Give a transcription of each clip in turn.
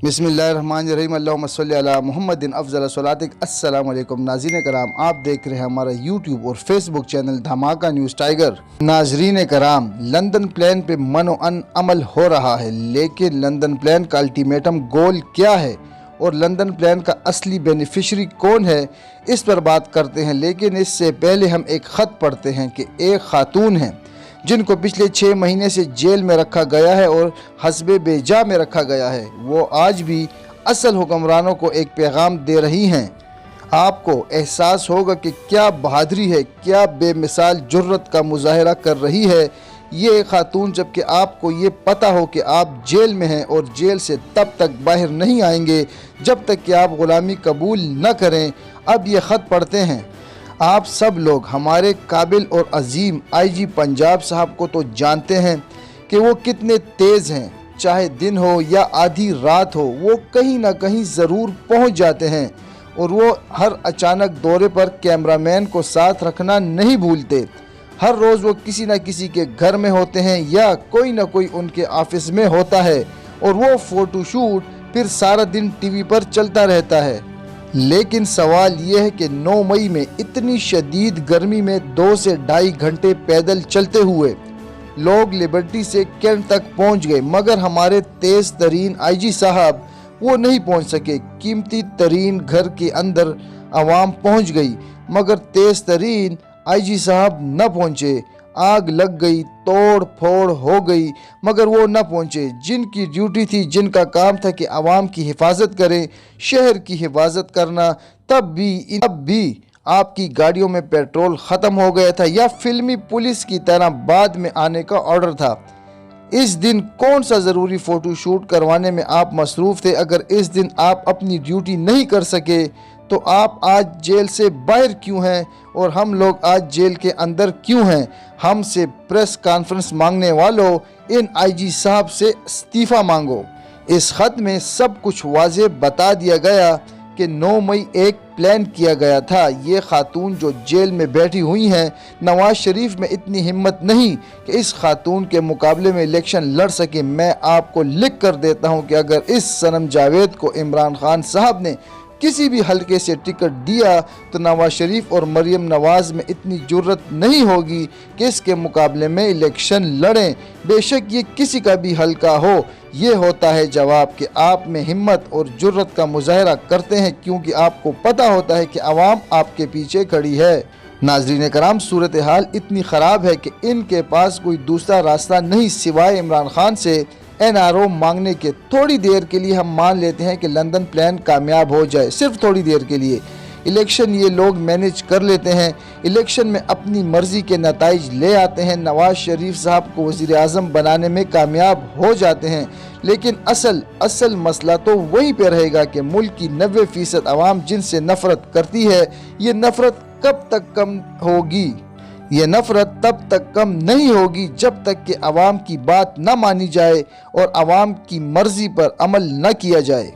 बिस्मिल्लाहिर्रहमानिर्रहीम अल्लाहुम्मा सल्ली अला मुहम्मदिन अफ़ज़ल सलातिक। अस्सलाम वालेकुम नाज़रीन कराम, आप देख रहे हैं हमारा यूट्यूब और फेसबुक चैनल धमाका न्यूज़ टाइगर। नाज़रीन कराम, लंदन प्लान पे मनो अन अमल हो रहा है, लेकिन लंदन प्लान का अल्टीमेटम गोल क्या है और लंदन प्लान का असली बेनिफिशरी कौन है, इस पर बात करते हैं। लेकिन इससे पहले हम एक ख़त पढ़ते हैं कि एक खातून हैं जिनको पिछले 6 महीने से जेल में रखा गया है और हस्बे बेजा में रखा गया है, वो आज भी असल हुक्मरानों को एक पैगाम दे रही हैं। आपको एहसास होगा कि क्या बहादुरी है, क्या बेमिसाल जुर्रत का मुजाहरा कर रही है ये खातून, जबकि आपको ये पता हो कि आप जेल में हैं और जेल से तब तक बाहर नहीं आएंगे जब तक कि आप ग़ुलामी कबूल न करें। अब ये ख़त पढ़ते हैं। आप सब लोग हमारे काबिल और अजीम आईजी पंजाब साहब को तो जानते हैं कि वो कितने तेज़ हैं। चाहे दिन हो या आधी रात हो, वो कहीं ना कहीं ज़रूर पहुंच जाते हैं और वो हर अचानक दौरे पर कैमरामैन को साथ रखना नहीं भूलते। हर रोज़ वो किसी न किसी के घर में होते हैं या कोई ना कोई उनके ऑफिस में होता है और वो फ़ोटोशूट फिर सारा दिन टीवी पर चलता रहता है। लेकिन सवाल ये है कि 9 मई में इतनी शदीद गर्मी में 2 से ढाई घंटे पैदल चलते हुए लोग लिबर्टी से कैंट तक पहुंच गए, मगर हमारे तेज़ तरीन आईजी साहब वो नहीं पहुंच सके। कीमती तरीन घर के अंदर आवाम पहुंच गई, मगर तेज़ तरीन आईजी साहब न पहुंचे। आग लग गई, तोड़ फोड़ हो गई, मगर वो न पहुंचे। जिनकी ड्यूटी थी, जिनका काम था कि आवाम की हिफाजत करें, शहर की हिफाजत करना, तब भी आपकी गाड़ियों में पेट्रोल ख़त्म हो गया था या फिल्मी पुलिस की तरह बाद में आने का ऑर्डर था। इस दिन कौन सा ज़रूरी फ़ोटो शूट करवाने में आप मसरूफ़ थे? अगर इस दिन आप अपनी ड्यूटी नहीं कर सके तो आप आज जेल से बाहर क्यों हैं और हम लोग आज जेल के अंदर क्यों हैं? हमसे प्रेस कॉन्फ्रेंस मांगने वालों, इन आईजी साहब से इस्तीफ़ा मांगो। इस ख़त में सब कुछ वाज़ेह बता दिया गया कि 9 मई एक प्लान किया गया था। ये खातून जो जेल में बैठी हुई हैं, नवाज शरीफ में इतनी हिम्मत नहीं कि इस खातून के मुकाबले में इलेक्शन लड़ सके। मैं आपको लिख कर देता हूँ कि अगर इस सनम जावेद को इमरान खान साहब ने किसी भी हलके से टिकट दिया तो नवाज शरीफ और मरियम नवाज में इतनी जुर्रत नहीं होगी कि इसके मुकाबले में इलेक्शन लड़ें। बेशक ये किसी का भी हलका हो। ये होता है जवाब कि आप में हिम्मत और जुर्रत का मुजाहरा करते हैं क्योंकि आपको पता होता है कि आवाम आपके पीछे खड़ी है। नाज़रीन कराम, सूरत हाल इतनी ख़राब है कि इनके पास कोई दूसरा रास्ता नहीं सिवाय इमरान खान से NRO मांगने के। थोड़ी देर के लिए हम मान लेते हैं कि लंदन प्लान कामयाब हो जाए, सिर्फ थोड़ी देर के लिए। इलेक्शन ये लोग मैनेज कर लेते हैं, इलेक्शन में अपनी मर्ज़ी के नताइज ले आते हैं, नवाज शरीफ साहब को वज़ीर आज़म बनाने में कामयाब हो जाते हैं। लेकिन असल मसला तो वहीं पे रहेगा कि मुल्क की 90% आवाम जिनसे नफ़रत करती है, ये नफ़रत कब तक कम होगी? ये नफ़रत तब तक कम नहीं होगी जब तक कि आवाम की बात न मानी जाए और आवाम की मर्ज़ी पर अमल न किया जाए।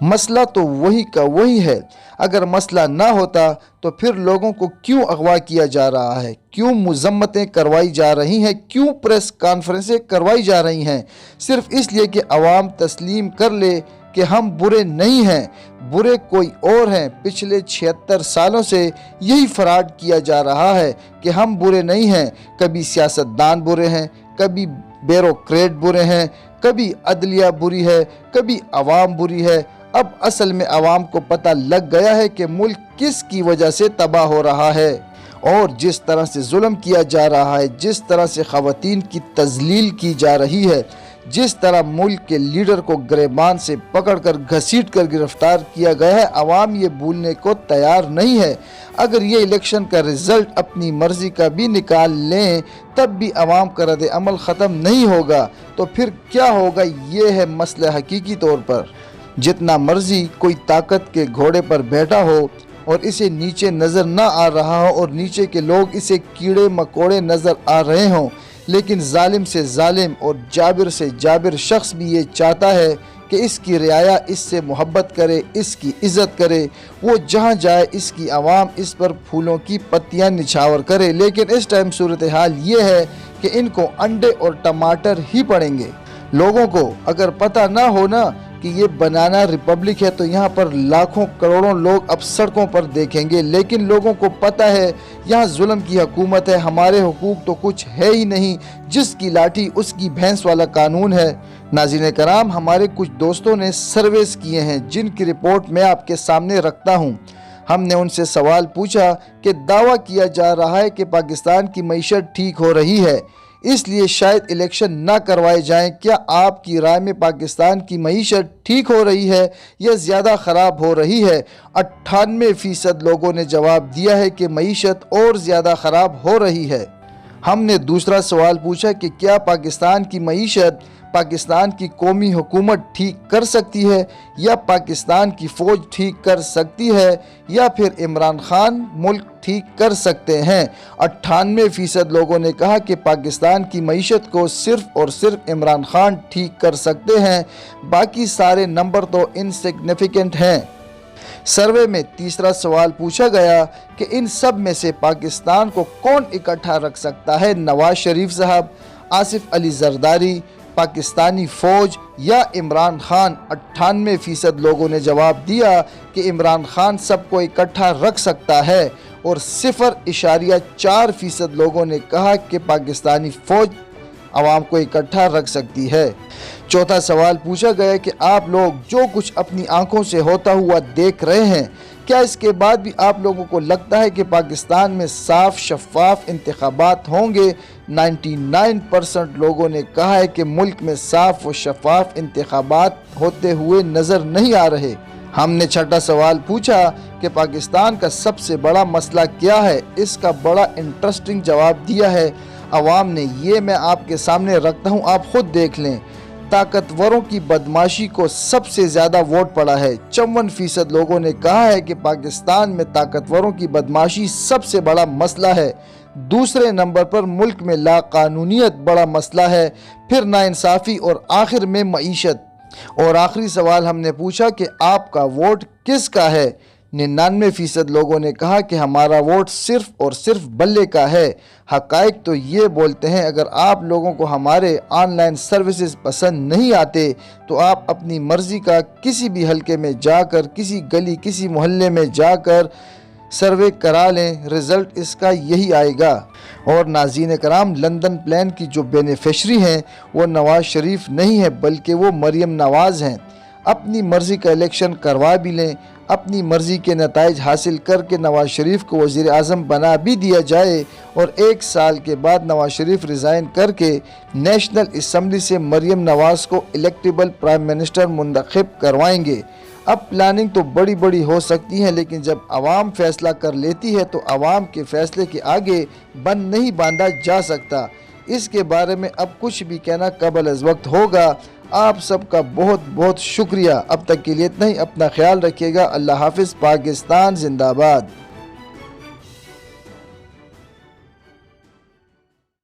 मसला तो वही का वही है। अगर मसला ना होता तो फिर लोगों को क्यों अगवा किया जा रहा है, क्यों मुज़म्मतें करवाई जा रही हैं, क्यों प्रेस कॉन्फ्रेंसें करवाई जा रही हैं? सिर्फ इसलिए कि आवाम तस्लीम कर ले कि हम बुरे नहीं हैं, बुरे कोई और हैं। पिछले 76 सालों से यही फराड किया जा रहा है कि हम बुरे नहीं हैं। कभी सियासतदान बुरे हैं, कभी ब्यूरोक्रेट बुरे हैं, कभी अदलिया बुरी है, कभी आवाम बुरी है। अब असल में आवाम को पता लग गया है कि मुल्क किस की वजह से तबाह हो रहा है और जिस तरह से जुल्म किया जा रहा है, जिस तरह से ख़वातीन की तज़लील की जा रही है, जिस तरह मुल्क के लीडर को गिरबान से पकड़कर घसीट कर गिरफ्तार किया गया है, आवाम ये भूलने को तैयार नहीं है। अगर ये इलेक्शन का रिज़ल्ट अपनी मर्ज़ी का भी निकाल लें तब भी आवाम का रद्द अमल ख़त्म नहीं होगा। तो फिर क्या होगा? ये है मसला हकीकी तौर पर। जितना मर्ज़ी कोई ताकत के घोड़े पर बैठा हो और इसे नीचे नज़र ना आ रहा हो और नीचे के लोग इसे कीड़े मकोड़े नज़र आ रहे हों, लेकिन जालिम से जालिम और जाबिर से जाबिर शख्स भी ये चाहता है कि इसकी रियाया इससे मोहब्बत करे, इसकी इज़्ज़त करे। वो जहाँ जाए इसकी आवाम इस पर फूलों की पत्तियाँ निछावर करे। लेकिन इस टाइम सूरत हाल ये है कि इनको अंडे और टमाटर ही पड़ेंगे। लोगों को अगर पता ना हो ना کہ یہ بنانا ریپبلک ہے تو یہاں پر لاکھوں کروڑوں لوگ اب سڑکوں پر دیکھیں گے، لیکن لوگوں کو پتہ ہے یہاں ظلم کی حکومت ہے، ہمارے حقوق تو کچھ ہے ہی نہیں، جس کی لاٹھی اس کی بھینس والا قانون ہے۔ ناظرین کرام، ہمارے کچھ دوستوں نے سرویز کیے ہیں جن کی رپورٹ میں آپ کے سامنے رکھتا ہوں۔ ہم نے ان سے سوال پوچھا کہ دعویٰ کیا جا رہا ہے کہ پاکستان کی معیشت ٹھیک ہو رہی ہے، اس لیے شاید الیکشن نہ کروائے جائیں، کیا آپ کی رائے میں پاکستان کی معیشت ٹھیک ہو رہی ہے یا زیادہ خراب ہو رہی ہے؟ 98% لوگوں نے جواب دیا ہے کہ معیشت اور زیادہ خراب ہو رہی ہے۔ ہم نے دوسرا سوال پوچھا کہ کیا پاکستان کی معیشت پاکستان کی قومی حکومت ٹھیک کر سکتی ہے یا پاکستان کی فوج ٹھیک کر سکتی ہے یا پھر عمران خان ملک ٹھیک کر سکتے ہیں؟ 98% لوگوں نے کہا کہ پاکستان کی معیشت کو صرف اور صرف عمران خان ٹھیک کر سکتے ہیں، باقی سارے نمبر تو انسگنیفیکنٹ ہیں۔ سروے میں تیسرا سوال پوچھا گیا کہ ان سب میں سے پاکستان کو کون اکٹھا رکھ سکتا ہے؟ نواز شریف صاحب، آصف علی زرداری، پاکستانی فوج یا عمران خان؟ 98% لوگوں نے جواب دیا کہ عمران خان سب کو اکٹھا رکھ سکتا ہے، اور 0.4% لوگوں نے کہا کہ پاکستانی فوج عوام کو اکٹھا رکھ سکتی ہے۔ چوتھا سوال پوچھا گیا کہ آپ لوگ جو کچھ اپنی آنکھوں سے ہوتا ہوا دیکھ رہے ہیں، کیا اس کے بعد بھی آپ لوگوں کو لگتا ہے کہ پاکستان میں صاف شفاف انتخابات ہوں گے؟ 99% لوگوں نے کہا ہے کہ ملک میں صاف و شفاف انتخابات ہوتے ہوئے نظر نہیں آ رہے۔ ہم نے چھٹا سوال پوچھا کہ پاکستان کا سب سے بڑا مسئلہ کیا ہے؟ اس کا بڑا انٹرسٹنگ جواب دیا ہے عوام نے، یہ میں آپ کے سامنے رکھتا ہوں، آپ خود دیکھ لیں۔ طاقتوروں کی بدماشی کو سب سے زیادہ ووٹ پڑا ہے۔ 54% لوگوں نے کہا ہے کہ پاکستان میں طاقتوروں کی بدماشی سب سے بڑا مسئلہ ہے۔ دوسرے نمبر پر ملک میں لاقانونیت بڑا مسئلہ ہے، پھر ناانصافی اور آخر میں معیشت۔ اور آخری سوال ہم نے پوچھا کہ آپ کا ووٹ کس کا ہے؟ 99% لوگوں نے کہا کہ ہمارا ووٹ صرف اور صرف بلے کا ہے۔ حقائق تو یہ بولتے ہیں، اگر آپ لوگوں کو ہمارے آن لائن سروسز پسند نہیں آتے تو آپ اپنی مرضی کا کسی بھی حلقے میں جا کر، کسی گلی کسی محلے میں جا کر سروے کرا لیں، رزلٹ اس کا یہی آئے گا۔ اور ناظرین کرام، لندن پلان کی جو بینیفیشری ہیں وہ نواز شریف نہیں ہے بلکہ وہ مریم نواز ہیں۔ اپنی مرضی کا الیکشن کروا بھی لیں، اپنی مرضی کے نتائج حاصل کر کے نواز شریف کو وزیر اعظم بنا بھی دیا جائے، اور 1 سال کے بعد نواز شریف ریزائن کر کے نیشنل اسمبلی سے مریم نواز کو الیکٹیبل پرائم منسٹر منتخب کروائیں گے۔ اب پلاننگ تو بڑی بڑی ہو سکتی ہے، لیکن جب عوام فیصلہ کر لیتی ہے تو عوام کے فیصلے کے آگے بند نہیں باندھا جا سکتا۔ اس کے بارے میں اب کچھ بھی کہنا قبل از وقت ہوگا۔ آپ سب کا بہت بہت شکریہ۔ اب تک کے لیے اتنا ہی، اپنا خیال رکھیے گا۔ اللہ حافظ۔ پاکستان زندہ باد۔